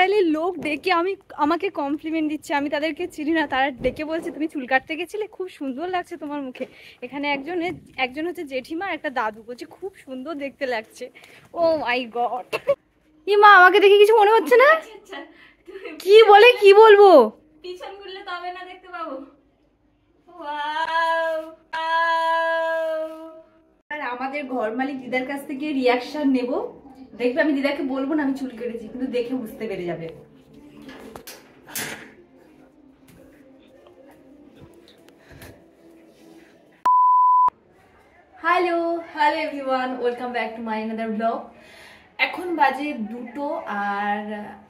Literally লোক ডেকে আমাকে কমপ্লিমেন্ট দিচ্ছে, আমি তাদেরকে চিনি না, তারা ডেকে বলছে তুমি চুল কাটতে গেছিলে, খুব সুন্দর লাগছে তোমার মুখে। এখানে একজন হচ্ছে জেঠিমা, একটা দাদু, বলছে খুব সুন্দর দেখতে লাগছে। ও মাই গড, ই মা আমাকে দেখে কিছু মনে হচ্ছে না? কি বলে কি বলবো, পিছন ঘুরলে তবে না দেখতে পাবো। আর আমাদের ঘর মালিক দিদার কাছ থেকে রিয়াকশন নেব, দেখবে আমি দিদাকে বলবো না আমি চুল কেটেছি, কিন্তু দেখে বুঝতে পেরে যাবে। Hello hello everyone, welcome back to my another blog. এখন বাজে 2টো, আর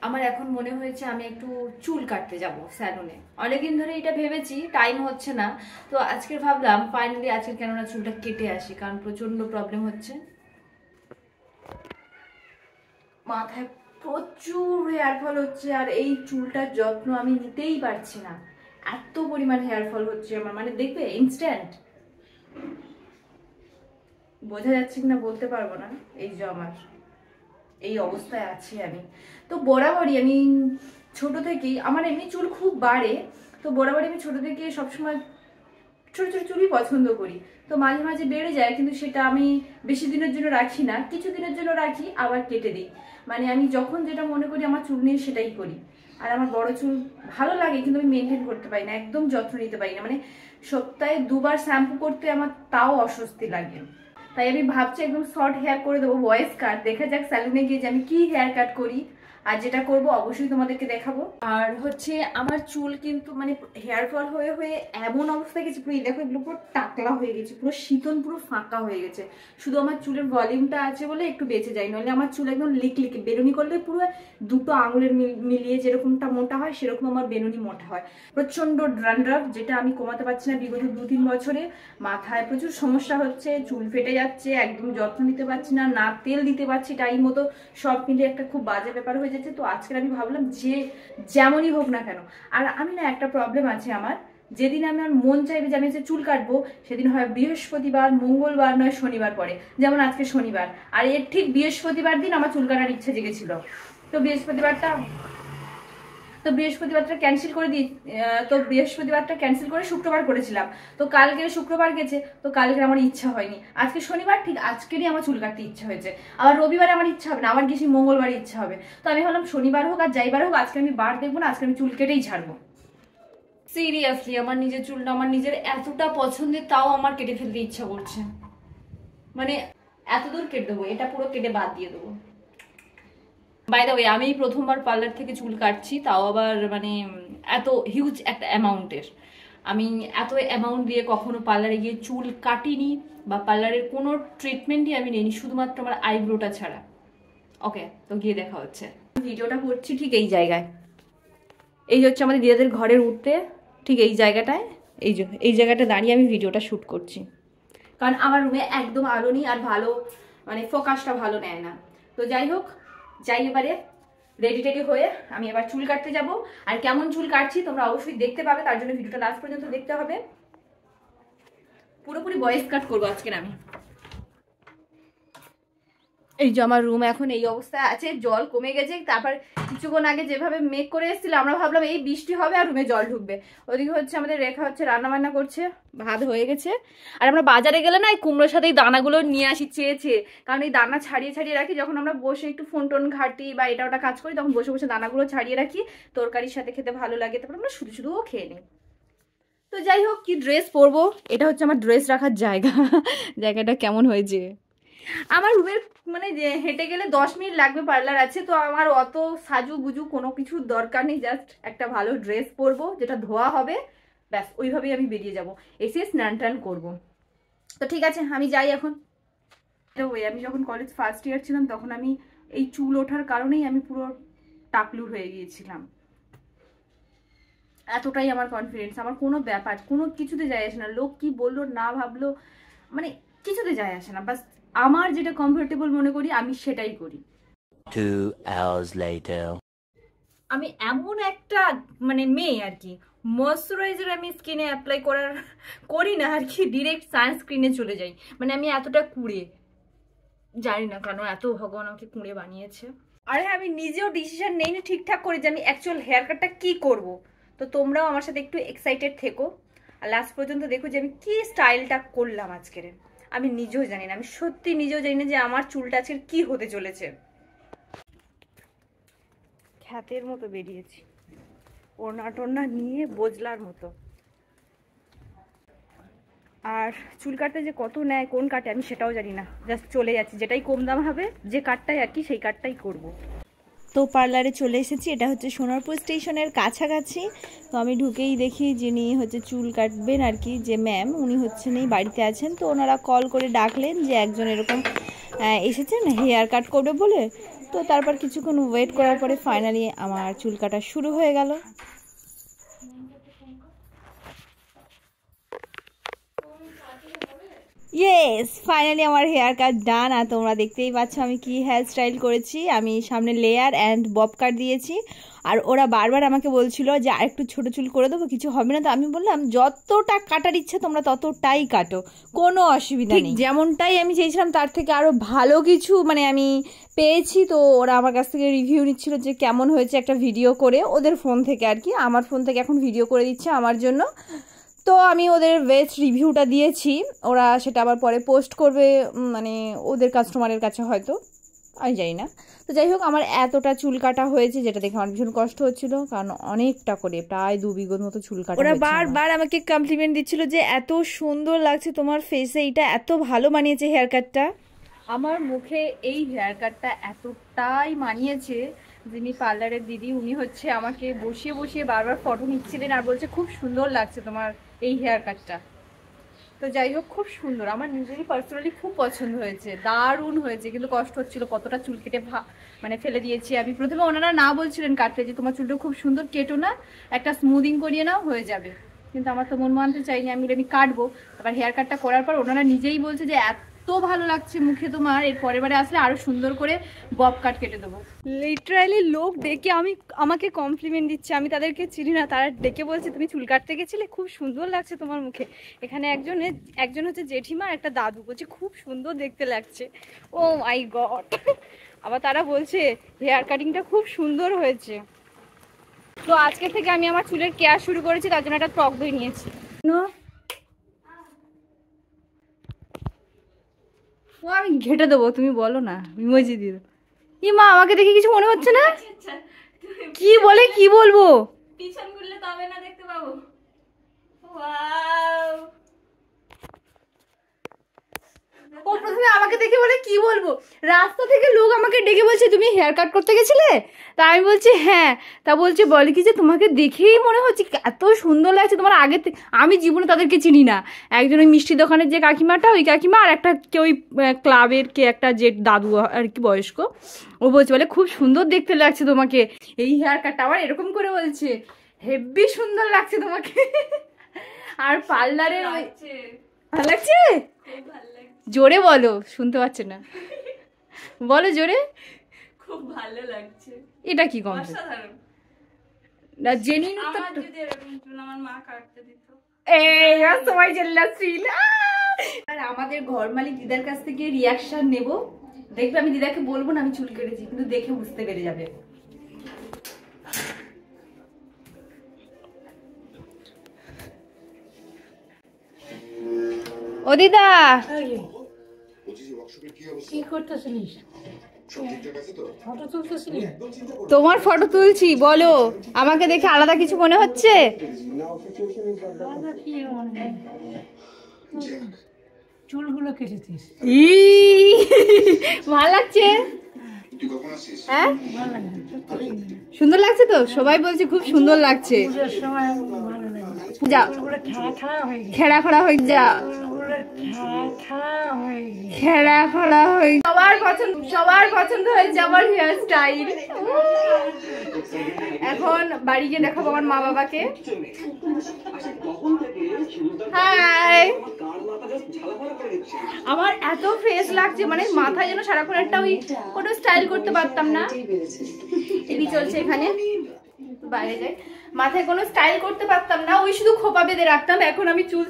আমার এখন মনে হয়েছে আমি একটু চুল কাটতে যাব স্যালুনে। অনেকদিন ধরে এটা ভেবেছি, টাইম হচ্ছে না, তো আজকে ভাবলাম ফাইনালি আজকে কেননা চুলটা কেটে আসি, কারণ প্রচন্ড প্রবলেম হচ্ছে। মাথায় প্রচুর হেয়ার ফল হচ্ছে, আর এই চুলটার যত্ন আমি নিতেই পারছি না, এত পরিমাণ হেয়ার ফল হচ্ছে আমার, মানে দেখবে ইনস্ট্যান্ট। বোঝা যাচ্ছে কিনা বলতে পারবো না, এই যে আমার এই অবস্থায় আছি আমি। তো বরাবরই আমি ছোট থেকেই, আমার এমনি চুল খুব বাড়ে, তো বরাবরই আমি ছোট থেকে সবসময় ছোট ছোট চুলই পছন্দ করি। তো মাঝে মাঝে বেড়ে যায়, কিন্তু সেটা আমি বেশি দিনের জন্য রাখি না, কিছু দিনের জন্য রাখি আবার কেটে দিই। মানে আমি যখন যেটা মনে করি আমার চুল নিয়ে সেটাই করি। আর আমার বড় চুল ভালো লাগে, কিন্তু আমি মেনটেন করতে পারি না, একদম যত্ন নিতে পারি না, মানে সপ্তাহে 2বার শ্যাম্পু করতে আমার তাও অস্বস্তি লাগে। তাই আমি ভাবছি একদম শর্ট হেয়ার করে দেবো, ভয়েস কাট, দেখা যাক স্যালুনে গিয়ে যে আমি কি হেয়ার কাট করি, আর যেটা করব অবশ্যই তোমাদেরকে দেখাবো। আর হচ্ছে আমার চুল কিন্তু মানে হেয়ার ফল হয়ে হয়ে এমন অবস্থা গেছে, পুরো দেখো এগুলো পুরো টাকলা হয়ে গেছে, পুরো শীতল, পুরো ফাঁকা হয়ে গেছে। শুধু আমার চুলের ভলিউমটা আছে বলে একটু বেঁচে যায়, নইলে আমার চুল একদম লিকলিকে, বেনুনি করলে পুরো 2টো আঙুলের মিলিয়ে যেরকমটা মোটা হয় সেরকম আমার বেনুনি মোটা হয়। প্রচন্ড ড্যান্ড্রাফ, যেটা আমি কমাতে পারছি না বিগত 2-3 বছরে। মাথায় প্রচুর সমস্যা হচ্ছে, চুল ফেটে যাচ্ছে, একদম যত্ন নিতে পারছি না, না তেল দিতে পারছি টাইম মতো, সব মিলে একটা খুব বাজে ব্যাপার হয়ে যাচ্ছে। তো আজকে আমি ভাবলাম যে যেমনই হোক না কেন, আর আমি না একটা প্রবলেম আছে আমার, যেদিন আমার মন চাইবে যে আমি যে চুল কাটবো, সেদিন হয় বৃহস্পতিবার, মঙ্গলবার, নয় শনিবার পরে। যেমন আজকে শনিবার, আর এর ঠিক বৃহস্পতিবার দিন আমার চুল কাটার ইচ্ছে জেগেছিল। তো বৃহস্পতিবারটা ক্যান্সেল করে দিই, তো বৃহস্পতিবারটা ক্যান্সেল করে শুক্রবার করেছিলাম। তো কালকে শুক্রবার গেছে, তো কালকে আমার ইচ্ছা হয়নি, আজকে শনিবার, ঠিক আজকেরই আমার চুল কাটতে ইচ্ছা হয়েছে। আবার রবিবারে আমার ইচ্ছা হবে না, আবার গেছি মঙ্গলবারে ইচ্ছা হবে। তো আমি ভাবলাম শনিবার হোক আর যাইবার হোক, আজকে আমি বার দেখবো না, আজকে আমি চুল কেটেই ছাড়বো। সিরিয়াসলি আমার নিজের চুলটা আমার নিজের এতটা পছন্দের, তাও আমার কেটে ফেলতে ইচ্ছা করছে, মানে এত দূর কেটে দেবো, এটা পুরো কেটে বাদ দিয়ে দেবো। বাই দ্য ওয়ে, আমি প্রথমবার পার্লার থেকে চুল কাটছি, তাও আবার মানে এত হিউজ একটা অ্যামাউন্টের। আমি এত অ্যামাউন্ট দিয়ে কখনো পার্লারে গিয়ে চুল কাটিনি, বা পার্লারের কোনো ট্রিটমেন্টই আমি নিইনি, শুধুমাত্র আমার আইব্রোটা ছাড়া। ওকে, তো গিয়ে দেখা হচ্ছে। ভিডিওটা করছি ঠিক এই জায়গায়, এই হচ্ছে আমাদের দিদাদের ঘরের উঠতে, ঠিক এই জায়গাটায়, এই জায়গাটা দাঁড়িয়ে আমি ভিডিওটা শ্যুট করছি, কারণ আমার রুমে একদম আলো নেই, আর ভালো মানে ফোকাসটা ভালো নেয় না। তো যাই হোক, যাই এবারে রেডি টেডি হয়ে আমি এবার চুল কাটতে যাব। আর কেমন চুল কাটছি তোমরা অবশ্যই দেখতে পাবে, তার জন্য ভিডিওটা লাস্ট পর্যন্ত দেখতে হবে। পুরোপুরি ভয়েস কাট করবো আজকের আমি। এই যে আমার রুম এখন এই অবস্থায় আছে, জল কমে গেছে। তারপর কিছুক্ষণ আগে যেভাবে মেঘ করে এসেছিল, আমরা ভাবলাম এই বৃষ্টি হবে আর রুমে জল ঢুকবে। ওদিকে হচ্ছে আমাদের রেখা হচ্ছে রান্না বান্না করছে, ভাত হয়ে গেছে। আর আমরা বাজারে গেলে না এই কুমড়োর সাথে এই দানাগুলো নিয়ে আসি চেয়েছে, কারণ এই দানা ছাড়িয়ে ছাড়িয়ে রাখি, যখন আমরা বসে একটু ফোন টোন ঘাঁটি বা এটা ওটা কাজ করি, তখন বসে বসে দানাগুলো ছাড়িয়ে রাখি, তরকারির সাথে খেতে ভালো লাগে। তারপর আমরা শুধু শুধুও খেয়ে নিই। তো যাই হোক, কি ড্রেস পরবো, এটা হচ্ছে আমার ড্রেস রাখার জায়গা। জায়গাটা কেমন হয়েছে আমার রুমের, মানে যে হেঁটে গেলে 10 মিনিট লাগবে, পার্লার আছে। তো আমার অত সাজু গুজু কোনো কিছুর দরকার নেই, জাস্ট একটা ভালো ড্রেস পরবো যেটা ধোয়া হবে, ব্যাস ওইভাবেই আমি বেরিয়ে যাব, এসে স্নান টান করবো। তো ঠিক আছে আমি যাই এখন। তো ওই আমি যখন কলেজ ফার্স্ট ইয়ার ছিলাম, তখন আমি এই চুল ওঠার কারণেই আমি পুরো টাকলু হয়ে গিয়েছিলাম। এতটাই আমার কনফিডেন্স, আমার কোনো ব্যাপার কোনো কিছুতে যায় আসে না, লোক কি বললো না ভাবলো, মানে কিছুতে যায় আসে না, বাস আমার যেটা কমফোর্টেবল মনে করি আমি সেটাই করি। 2 hours later. আমি এমন একটা মানে মেয়ে আর কি, ময়শ্চারাইজার আমি স্কিনে অ্যাপ্লাই করি না আর কি, ডিরেক্ট সানস্ক্রিনে চলে যাই। মানে আমি এতটা কুঁড়ে, জানি না কেন এত ভগবান আমাকে কুঁড়ে বানিয়েছে। আরে আমি নিজেও ডিসিশন নেই না ঠিকঠাক করে যে আমি অ্যাকচুয়াল হেয়ার কাটটা কি করব। তো তোমরাও আমার সাথে একটু এক্সাইটেড থেকো আর লাস্ট পর্যন্ত দেখো যে আমি কি স্টাইলটা করলাম আজকের। আমি নিজেও জানি না, আমি সত্যি নিজেও জানি না যে আমার চুলটা আজকের কি হতে চলেছে। খ্যাতের মতো বেরিয়েছি, ওড়না টোড়না নিয়ে বোঝলার মতো। আর চুল কাটতে যে কত নেয়, কোন কাটে আমি সেটাও জানি না, জাস্ট চলে যাচ্ছি, যেটাই কম দাম হবে যে কাটটাই আর কি সেই কাটটাই করব। তো পার্লারে চলে এসেছি, এটা হচ্ছে সোনারপুর স্টেশনের কাছাকাছি। তো আমি ঢুকেই দেখি যিনি হচ্ছে চুল কাটবেন আর কি, যে ম্যাম, উনি হচ্ছে নেই, বাড়িতে আছেন। তো ওনারা কল করে ডাকলেন যে একজন এরকম এসেছেন হেয়ার কাট করবে বলে। তো তারপর কিছুক্ষণ ওয়েট করার পরে ফাইনালি আমার চুল কাটা শুরু হয়ে গেল। ইয়েস, ফাইনালি আমার হেয়ার কাট ডান। আর তোমরা দেখতেই পাচ্ছ আমি কি হেয়ার স্টাইল করেছি। আমি সামনে লেয়ার অ্যান্ড বব কাট দিয়েছি। আর ওরা বারবার আমাকে বলছিল যে আর একটু ছোটো চুল করে দেবো, কিছু হবে না। তো আমি বললাম যতটা কাটার ইচ্ছে তোমরা ততটাই কাটো, কোনো অসুবিধা নেই। যেমনটাই আমি চেয়েছিলাম তার থেকে আরও ভালো কিছু মানে আমি পেয়েছি। তো ওরা আমার কাছ থেকে রিভিউ নিচ্ছিল যে কেমন হয়েছে একটা ভিডিও করে, ওদের ফোন থেকে আর কি। আমার ফোন থেকে এখন ভিডিও করে দিচ্ছে আমার জন্য। তো আমি ওদের বেস্ট রিভিউটা দিয়েছি, ওরা সেটা আবার পরে পোস্ট করবে মানে ওদের কাস্টমারের কাছে হয়তো, আমি জানি না। তো যাই হোক, আমার এতটা চুল কাটা হয়েছে যেটা দেখে আমার ভীষণ কষ্ট হচ্ছিল, কারণ অনেকটা করে প্রায় 2 বিঘোর মতো চুল কাটা। ওরা বারবার আমাকে কমপ্লিমেন্ট দিচ্ছিল যে এত সুন্দর লাগছে তোমার ফেসে, এটা এত ভালো মানিয়েছে হেয়ার কাটটা। আমার মুখে এই হেয়ার কাটটা এতটাই মানিয়েছে, যিনি পার্লারের দিদি উনি হচ্ছে আমাকে বসিয়ে বসিয়ে বারবার ফটো নিচ্ছিলেন আর বলছে খুব সুন্দর লাগছে তোমার এই হেয়ার কাটটা। তো যাই হোক, খুব সুন্দর, আমার নিজেরই পার্সোনালি খুব পছন্দ হয়েছে, দারুণ হয়েছে। কিন্তু কষ্ট হচ্ছিল, কতটা চুল কেটে মানে ফেলে দিয়েছি আমি। প্রথমে ওনারা না বলছিলেন কাটতে যে তোমার চুলটা খুব সুন্দর, কেটো না, একটা স্মুদিং করিয়ে নাও, হয়ে যাবে। কিন্তু আমার তো মন মানতে চাইনি, আমি কাটবো। তারপর হেয়ার কাটটা করার পর ওনারা নিজেই বলছে যে এত ভালো লাগছে মুখে তোমার, এর পরের বারে আসলে আরো সুন্দর করে বব কাট কেটে দেবো। লিটারালি লোক ডেকে আমাকে কমপ্লিমেন্ট দিচ্ছে, আমি তাদেরকে চিনি না, তারা ডেকে বলছে তুমি চুল কাটতে গেছিলে, খুব সুন্দর লাগছে তোমার মুখে। এখানে একজন হচ্ছে জেঠিমা, একটা দাদু, বলছে খুব সুন্দর দেখতে লাগছে। ও মাই গড। আবার তারা বলছে হেয়ার কাটিংটা খুব সুন্দর হয়েছে। তো আজকে থেকে আমি আমার চুলের কেয়ার শুরু করেছি, তার জন্য একটা টক দই নিয়েছি। ও আমি ঘেটে দেবো, তুমি বলো না, ইমোজি দিয়ে দেবো। ই মা, আমাকে দেখে কিছু মনে হচ্ছে না? কি বলে কি বলবো? পিছন ঘুরলে তবে না দেখতে পাবো। ওয়াও, ও প্রথমে আমাকে দেখে বলে কি বলবো, রাস্তা থেকে লোক আমাকে ডেকে বলছে তুমি হেয়ার কাট করতে গেছিলে? তা আমি বলছি হ্যাঁ। তা বলছে বলে কি যে তোমাকে দেখেই মনে হচ্ছে এত সুন্দর লাগছে তোমার আগে থেকে। আমি জীবনে তাদেরকে চিনি না। একজন ওই মিষ্টি দোকানের যে কাকিমাটা, ওই কাকিমা, আর একটা কে ওই ক্লাবের কে একটা যে দাদু আর কি বয়স্ক, ও বলছে বলে খুব সুন্দর দেখতে লাগছে তোমাকে এই হেয়ার কাটটা। আবার এরকম করে বলছে হেব্বি সুন্দর লাগছে তোমাকে। আর পার্লারে ভালো লাগছে, জোরে বলো, শুনতে পাচ্ছে না, বলো জোরে। খুব ভালো লাগছে। এটা কি কম না জেনি আমার মা কাটতে দিত। এই সবাই জেলাসিল। আর আমাদের ঘর মালিক দিদার কাছ থেকে রিয়াকশন নেব, দেখবে আমি দিদাকে বলবো না আমি চুল কেটেছি, কিন্তু দেখে বুঝতে পেরে যাবে। ও দিদা, কি করতেছিস? ফটো তুলতেছিস? তোমার ফটো তুলছি, বলো আমাকে দেখে আলাদা কিছু মনে হচ্ছে? চুলগুলো কেটেছিস, ভালো লাগছে? হ্যাঁ সুন্দর লাগছে তো, সবাই বলছে খুব সুন্দর লাগছে। যাও খেড়া খড়া হয়ে যা, খেড়া খড়া হয়ে। সবার পছন্দ হয়েছে আমার হেয়ার স্টাইল। এখন বাড়ি গিয়ে দেখাবো আমার মা বাবাকে। হাই, আমার এত ফ্রেশ লাগছে, মানে মাথায় যেন সারাক্ষণ একটা ওই কোনো স্টাইল করতে পারতাম না। টিভি চলছে এখানে, বাইরে যাই, মাথায় কোনো স্টাইল করতে পারতাম না, ওই শুধু খোপা বেঁধে রাখতাম। এখন আমি চুল